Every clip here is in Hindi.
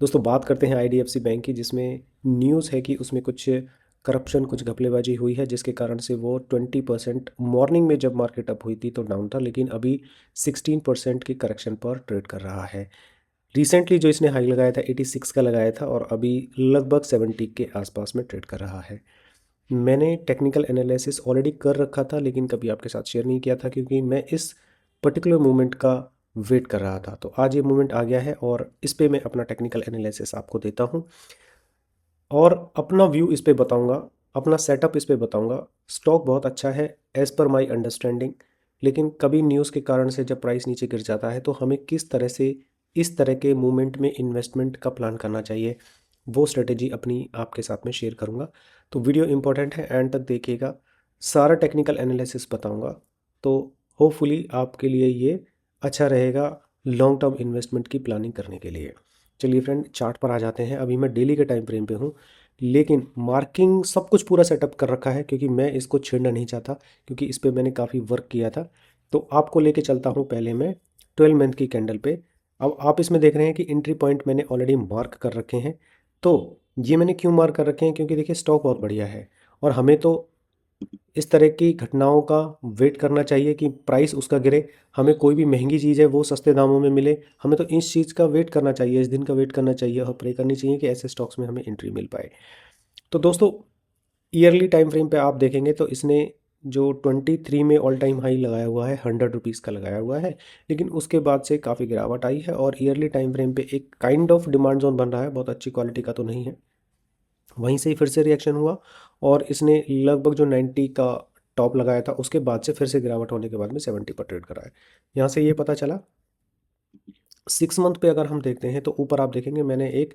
दोस्तों बात करते हैं आईडीएफसी बैंक की, जिसमें न्यूज़ है कि उसमें कुछ करप्शन, कुछ घपलेबाजी हुई है, जिसके कारण से वो 20% मॉर्निंग में जब मार्केट अप हुई थी तो डाउन था, लेकिन अभी 16% की करेक्शन पर ट्रेड कर रहा है। रिसेंटली जो इसने हाई लगाया था 86 का लगाया था और अभी लगभग 70 के आसपास में ट्रेड कर रहा है। मैंने टेक्निकल एनालिसिस ऑलरेडी कर रखा था, लेकिन कभी आपके साथ शेयर नहीं किया था क्योंकि मैं इस पर्टिकुलर मूवमेंट का वेट कर रहा था। तो आज ये मूवमेंट आ गया है और इस पे मैं अपना टेक्निकल एनालिसिस आपको देता हूँ और अपना व्यू इस पे बताऊँगा, अपना सेटअप इस पे बताऊँगा। स्टॉक बहुत अच्छा है एज़ पर माई अंडरस्टैंडिंग, लेकिन कभी न्यूज़ के कारण से जब प्राइस नीचे गिर जाता है तो हमें किस तरह से इस तरह के मूवमेंट में इन्वेस्टमेंट का प्लान करना चाहिए, वो स्ट्रेटेजी अपनी आपके साथ में शेयर करूँगा। तो वीडियो इंपॉर्टेंट है, एंड तक देखिएगा, सारा टेक्निकल एनालिसिस बताऊँगा। तो होपफुली आपके लिए ये अच्छा रहेगा लॉन्ग टर्म इन्वेस्टमेंट की प्लानिंग करने के लिए। चलिए फ्रेंड, चार्ट पर आ जाते हैं। अभी मैं डेली के टाइम फ्रेम पे हूँ, लेकिन मार्किंग सब कुछ पूरा सेटअप कर रखा है क्योंकि मैं इसको छेड़ना नहीं चाहता, क्योंकि इस पे मैंने काफ़ी वर्क किया था। तो आपको लेके चलता हूँ पहले मैं 12 मंथ की कैंडल पे। अब आप इसमें देख रहे हैं कि एंट्री पॉइंट मैंने ऑलरेडी मार्क कर रखे हैं। तो ये मैंने क्यों मार्क कर रखे हैं, क्योंकि देखिए स्टॉक बहुत बढ़िया है और हमें तो इस तरह की घटनाओं का वेट करना चाहिए कि प्राइस उसका गिरे, हमें कोई भी महंगी चीज़ है वो सस्ते दामों में मिले। हमें तो इस चीज़ का वेट करना चाहिए, इस दिन का वेट करना चाहिए और प्रे करनी चाहिए कि ऐसे स्टॉक्स में हमें एंट्री मिल पाए। तो दोस्तों, ईयरली टाइम फ्रेम पे आप देखेंगे तो इसने जो 23 में ऑल टाइम हाई लगाया हुआ है, 100 रुपीज़ का लगाया हुआ है, लेकिन उसके बाद से काफ़ी गिरावट आई है और ईयरली टाइम फ्रेम पे एक काइंड ऑफ डिमांड जोन बन रहा है। बहुत अच्छी क्वालिटी का तो नहीं है। वहीं से ही फिर से रिएक्शन हुआ और इसने लगभग जो 90 का टॉप लगाया था उसके बाद से फिर से गिरावट होने के बाद में 70 पर ट्रेड करा है। यहाँ से ये पता चला। 6 मंथ पे अगर हम देखते हैं तो ऊपर आप देखेंगे मैंने एक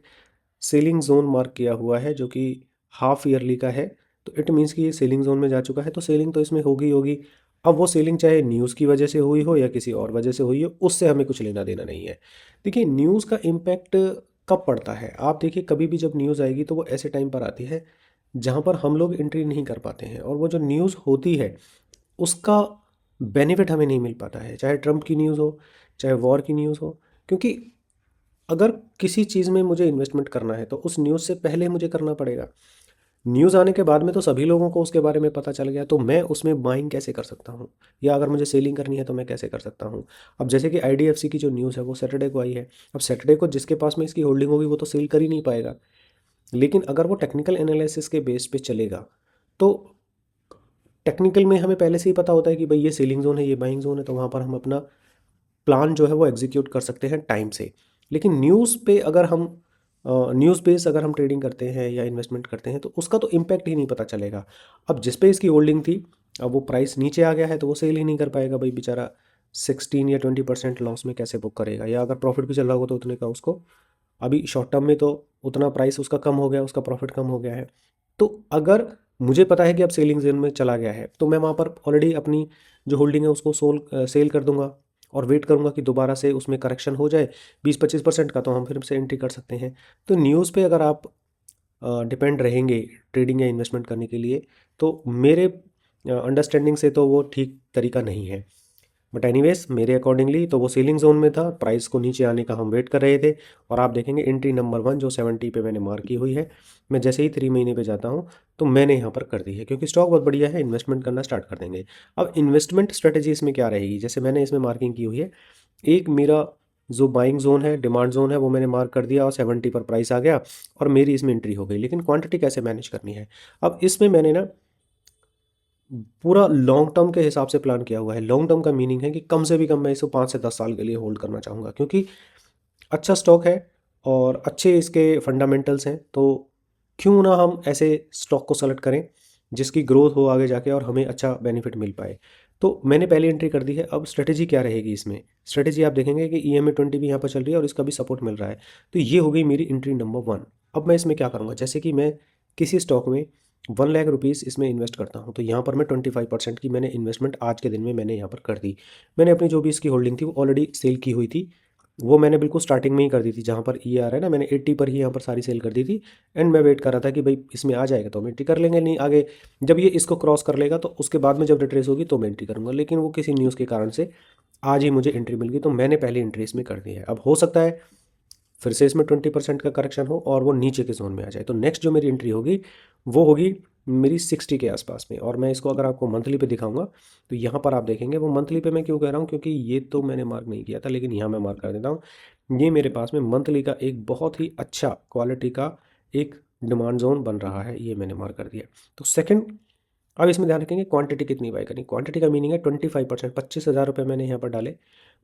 सेलिंग जोन मार्क किया हुआ है जो कि हाफ ईयरली का है। तो इट मीन्स कि ये सेलिंग जोन में जा चुका है, तो सेलिंग तो इसमें होगी होगी। अब वो सेलिंग चाहे न्यूज़ की वजह से हुई हो या किसी और वजह से हुई हो, उससे हमें कुछ लेना देना नहीं है। देखिए न्यूज़ का इम्पैक्ट कब पड़ता है, आप देखिए कभी भी जब न्यूज़ आएगी तो वो ऐसे टाइम पर आती है जहाँ पर हम लोग एंट्री नहीं कर पाते हैं, और वो जो न्यूज़ होती है उसका बेनिफिट हमें नहीं मिल पाता है, चाहे ट्रंप की न्यूज़ हो, चाहे वॉर की न्यूज़ हो। क्योंकि अगर किसी चीज़ में मुझे इन्वेस्टमेंट करना है तो उस न्यूज़ से पहले मुझे करना पड़ेगा। न्यूज़ आने के बाद में तो सभी लोगों को उसके बारे में पता चल गया, तो मैं उसमें बाइंग कैसे कर सकता हूँ, या अगर मुझे सेलिंग करनी है तो मैं कैसे कर सकता हूँ। अब जैसे कि आईडीएफसी की जो न्यूज़ है वो सैटरडे को आई है। अब सैटरडे को जिसके पास में इसकी होल्डिंग होगी वो तो सेल कर ही नहीं पाएगा, लेकिन अगर वो टेक्निकल एनालिसिस के बेस पे चलेगा तो टेक्निकल में हमें पहले से ही पता होता है कि भाई ये सेलिंग जोन है, ये बाइंग जोन है, तो वहाँ पर हम अपना प्लान जो है वो एग्जीक्यूट कर सकते हैं टाइम से। लेकिन न्यूज़ पे अगर हम न्यूज़ बेस अगर हम ट्रेडिंग करते हैं या इन्वेस्टमेंट करते हैं तो उसका तो इम्पैक्ट ही नहीं पता चलेगा। अब जिस पे इसकी होल्डिंग थी, अब वो प्राइस नीचे आ गया है तो वो सेल ही नहीं कर पाएगा भाई बेचारा। 16 या 20% लॉस में कैसे बुक करेगा, या अगर प्रॉफिट भी चल रहा होगा तो उतने का उसको अभी शॉर्ट टर्म में तो उतना प्राइस उसका कम हो गया, उसका प्रॉफिट कम हो गया है। तो अगर मुझे पता है कि अब सेलिंग जोन में चला गया है तो मैं वहाँ पर ऑलरेडी अपनी जो होल्डिंग है उसको सेल कर दूंगा और वेट करूंगा कि दोबारा से उसमें करेक्शन हो जाए 20-25% का, तो हम फिर से एंट्री कर सकते हैं। तो न्यूज़ पे अगर आप डिपेंड रहेंगे ट्रेडिंग या इन्वेस्टमेंट करने के लिए, तो मेरे अंडरस्टैंडिंग से तो वो ठीक तरीका नहीं है। बट एनीवेज मेरे अकॉर्डिंगली तो वो सेलिंग जोन में था, प्राइस को नीचे आने का हम वेट कर रहे थे। और आप देखेंगे एंट्री नंबर 1 जो 70 पे मैंने मार्क की हुई है, मैं जैसे ही 3 महीने पे जाता हूँ तो मैंने यहाँ पर कर दी है, क्योंकि स्टॉक बहुत बढ़िया है, इन्वेस्टमेंट करना स्टार्ट कर देंगे। अब इन्वेस्टमेंट स्ट्रेटेजी इसमें क्या रहेगी, जैसे मैंने इसमें मार्किंग की हुई है, एक मेरा जो बाइंग जोन है, डिमांड जोन है, वो मैंने मार्क कर दिया और 70 पर प्राइस आ गया और मेरी इसमें एंट्री हो गई। लेकिन क्वांटिटी कैसे मैनेज करनी है, अब इसमें मैंने ना पूरा लॉन्ग टर्म के हिसाब से प्लान किया हुआ है। लॉन्ग टर्म का मीनिंग है कि कम से भी कम मैं इसे 5 से 10 साल के लिए होल्ड करना चाहूँगा, क्योंकि अच्छा स्टॉक है और अच्छे इसके फंडामेंटल्स हैं। तो क्यों ना हम ऐसे स्टॉक को सेलेक्ट करें जिसकी ग्रोथ हो आगे जाके और हमें अच्छा बेनिफिट मिल पाए। तो मैंने पहली एंट्री कर दी है। अब स्ट्रेटेजी क्या रहेगी इसमें, स्ट्रेटेजी आप देखेंगे कि EMA 20 भी यहाँ पर चल रही है और इसका भी सपोर्ट मिल रहा है। तो ये हो गई मेरी एंट्री नंबर 1। अब मैं इसमें क्या करूँगा, जैसे कि मैं किसी स्टॉक में 1 लाख रुपीज़ इसमें इन्वेस्ट करता हूँ, तो यहाँ पर मैं 25% की मैंने इन्वेस्टमेंट आज के दिन में मैंने यहाँ पर कर दी। मैंने अपनी जो भी इसकी होल्डिंग थी वो ऑलरेडी सेल की हुई थी, वो मैंने बिल्कुल स्टार्टिंग में ही कर दी थी, जहाँ पर ये आ रहा है ना, मैंने 80 पर ही यहाँ पर सारी सेल कर दी थी। एंड मैं वेट कर रहा था कि भाई इसमें आ जाएगा तो हम एंट्री कर लेंगे, नहीं आगे जब ये इसको क्रॉस कर लेगा तो उसके बाद में जब रिट्रेस होगी तो मैं एंट्री करूँगा। लेकिन वो किसी न्यूज़ के कारण से आज ही मुझे एंट्री मिल गई, तो मैंने पहले एंट्री इसमें कर दी है। अब हो सकता है फिर से इसमें 20% का करेक्शन हो और वो नीचे के जोन में आ जाए, तो नेक्स्ट जो मेरी एंट्री होगी वो होगी मेरी 60 के आसपास में। और मैं इसको अगर आपको मंथली पे दिखाऊंगा तो यहाँ पर आप देखेंगे, वो मंथली पे मैं क्यों कह रहा हूँ, क्योंकि ये तो मैंने मार्क नहीं किया था, लेकिन यहाँ मैं मार्क कर देता हूँ। ये मेरे पास में मंथली का एक बहुत ही अच्छा क्वालिटी का एक डिमांड जोन बन रहा है, ये मैंने मार्क कर दिया। तो सेकंड, अब इसमें ध्यान रखेंगे क्वांटिटी कितनी बाई करनी। क्वांटिटी का मीनिंग है 25%, 25,000 रुपये मैंने यहाँ पर डाले,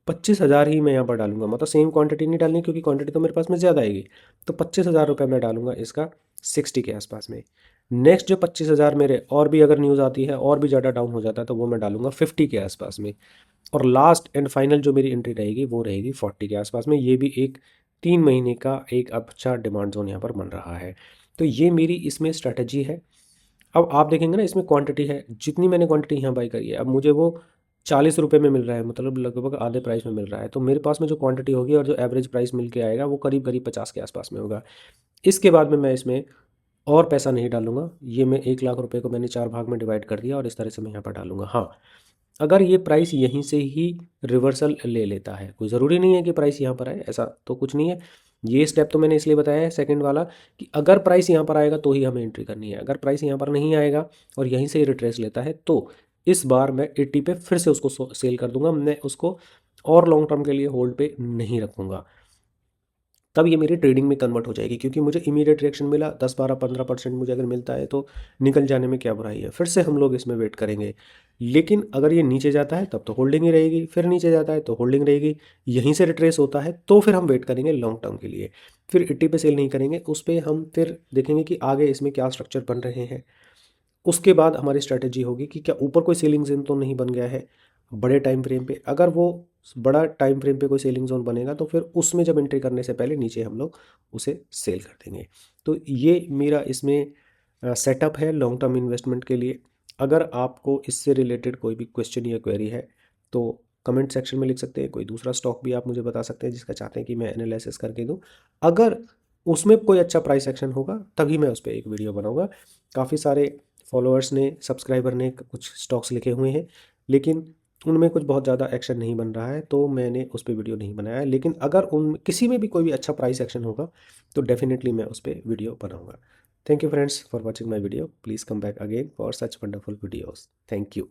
25,000 ही मैं यहाँ पर डालूंगा, मतलब सेम क्वांटिटी नहीं डालनी क्योंकि क्वांटिटी तो मेरे पास में ज़्यादा आएगी। तो 25,000 रुपये मैं डालूंगा इसका 60 के आसपास में। नेक्स्ट जो 25,000 मेरे और भी अगर न्यूज़ आती है और भी ज़्यादा डाउन हो जाता है तो वो मैं डालूंगा 50 के आसपास में। और लास्ट एंड फाइनल जो मेरी एंट्री रहेगी वो रहेगी 40 के आसपास में। ये भी एक 3 महीने का एक अच्छा डिमांड जोन यहाँ पर बन रहा है। तो ये मेरी इसमें स्ट्रैटेजी है। अब आप देखेंगे ना, इसमें क्वांटिटी है, जितनी मैंने क्वांटिटी यहाँ बाई करी है, अब मुझे वो 40 रुपये में मिल रहा है, मतलब लगभग आधे प्राइस में मिल रहा है। तो मेरे पास में जो क्वांटिटी होगी और जो एवरेज प्राइस मिल के आएगा वो करीब करीब 50 के आसपास में होगा। इसके बाद में मैं इसमें और पैसा नहीं डालूंगा। ये मैं 1 लाख रुपए को मैंने 4 भाग में डिवाइड कर दिया और इस तरह से मैं यहाँ पर डालूंगा। हाँ, अगर ये प्राइस यहीं से ही रिवर्सल ले लेता है, कोई ज़रूरी नहीं है कि प्राइस यहाँ पर आए, ऐसा तो कुछ नहीं है। ये स्टेप तो मैंने इसलिए बताया है सेकंड वाला, कि अगर प्राइस यहाँ पर आएगा तो ही हमें एंट्री करनी है। अगर प्राइस यहाँ पर नहीं आएगा और यहीं से ही रिट्रेस लेता है तो इस बार मैं 80 पे फिर से उसको सेल कर दूंगा, मैं उसको और लॉन्ग टर्म के लिए होल्ड पे नहीं रखूँगा। तब ये मेरी ट्रेडिंग में कन्वर्ट हो जाएगी, क्योंकि मुझे इमीडिएट रिएक्शन मिला, 10, 12, 15% मुझे अगर मिलता है तो निकल जाने में क्या बुराई है, फिर से हम लोग इसमें वेट करेंगे। लेकिन अगर ये नीचे जाता है तब तो होल्डिंग ही रहेगी, फिर नीचे जाता है तो होल्डिंग रहेगी, यहीं से रिट्रेस होता है तो फिर हम वेट करेंगे लॉन्ग टर्म के लिए। फिर 80 पे सेल नहीं करेंगे, उस पर हम फिर देखेंगे कि आगे इसमें क्या स्ट्रक्चर बन रहे हैं। उसके बाद हमारी स्ट्रैटेजी होगी कि क्या ऊपर कोई सेलिंग जोन तो नहीं बन गया है बड़े टाइम फ्रेम पे। अगर वो बड़ा टाइम फ्रेम पे कोई सेलिंग जोन बनेगा तो फिर उसमें जब एंट्री करने से पहले नीचे हम लोग उसे सेल कर देंगे। तो ये मेरा इसमें सेटअप है लॉन्ग टर्म इन्वेस्टमेंट के लिए। अगर आपको इससे रिलेटेड कोई भी क्वेश्चन या क्वेरी है तो कमेंट सेक्शन में लिख सकते हैं। कोई दूसरा स्टॉक भी आप मुझे बता सकते हैं जिसका चाहते हैं कि मैं एनालिसिस करके दूं। अगर उसमें कोई अच्छा प्राइस एक्शन होगा तभी मैं उस पर एक वीडियो बनाऊंगा। काफ़ी सारे फॉलोअर्स ने, सब्सक्राइबर ने कुछ स्टॉक्स लिखे हुए हैं, लेकिन उनमें कुछ बहुत ज़्यादा एक्शन नहीं बन रहा है तो मैंने उस पर वीडियो नहीं बनाया है। लेकिन अगर उन किसी में भी कोई भी अच्छा प्राइस एक्शन होगा तो डेफिनेटली मैं उस पर वीडियो बनाऊंगा। Thank you friends for watching my video. Please come back again for such wonderful videos. Thank you.